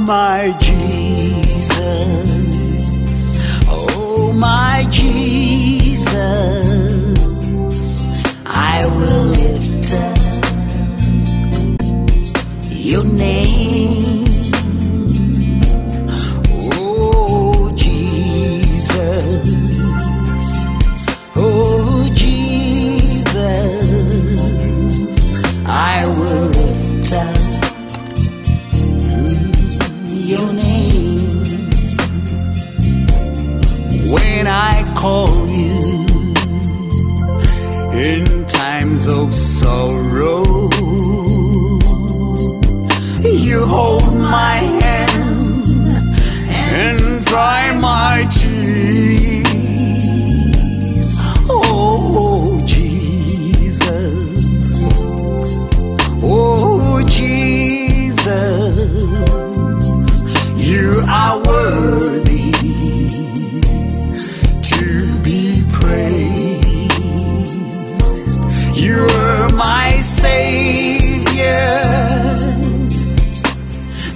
my Jesus, oh my Jesus, I will lift up your name. Oh Jesus, oh Jesus, I will lift up your name. When I call you in times of sorrow, you hold my hand and dry my tears. Oh Jesus, oh Jesus, you are worthy to be praised. You are my Savior,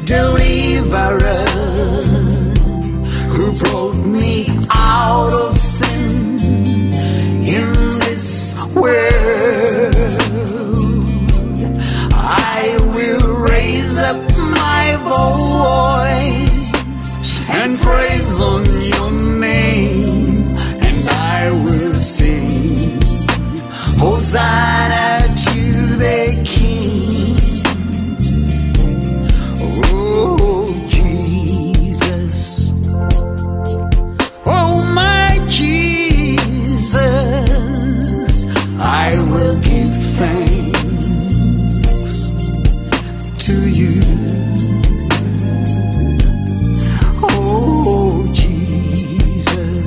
deliverer, who brought me out of sin in this world. I will raise up my voice and praise on your name, and I will sing Hosanna to the King. Oh Jesus, oh my Jesus, I will give thanks to you. Oh Jesus,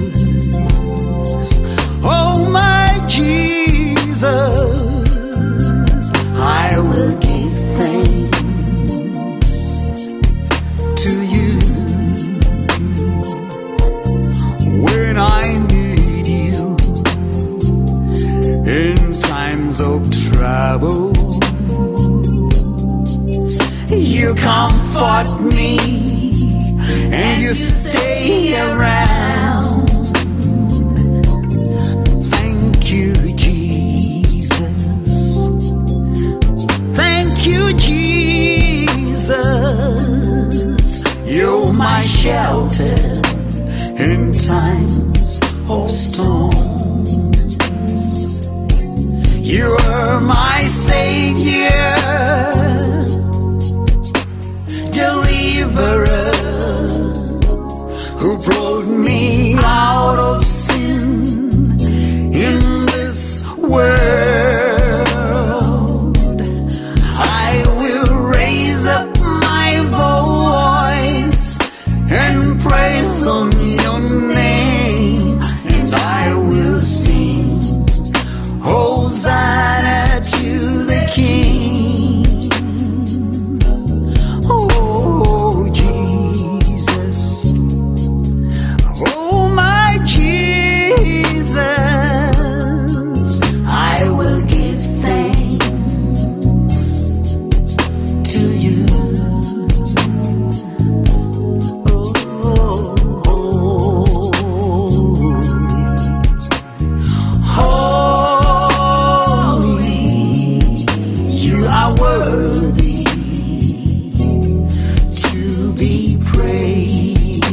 oh my Jesus, I will give thanks to you. When I need you in times of trouble, you comfort me and you stay around. Thank you, Jesus. Thank you, Jesus. You're my shelter in times of storms. You are my Savior, deliverer, who brought me out of sin in this world. I will raise up my voice and praise on your name, and I will sing Hosanna to the King. Oh Jesus, oh my Jesus, I will give thanks to you. Holy, you are worthy to be praised.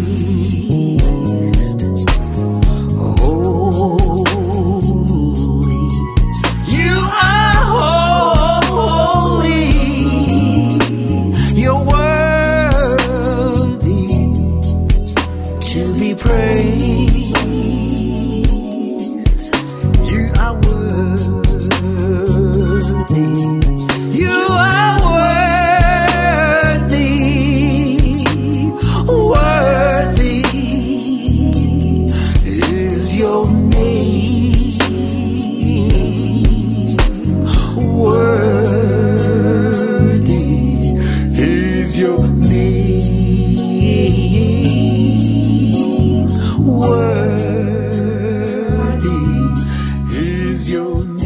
Holy, you are holy. You're worthy to be praised. You are worthy. You are worthy. Worthy is your name. Worthy is your name. Worthy is your name.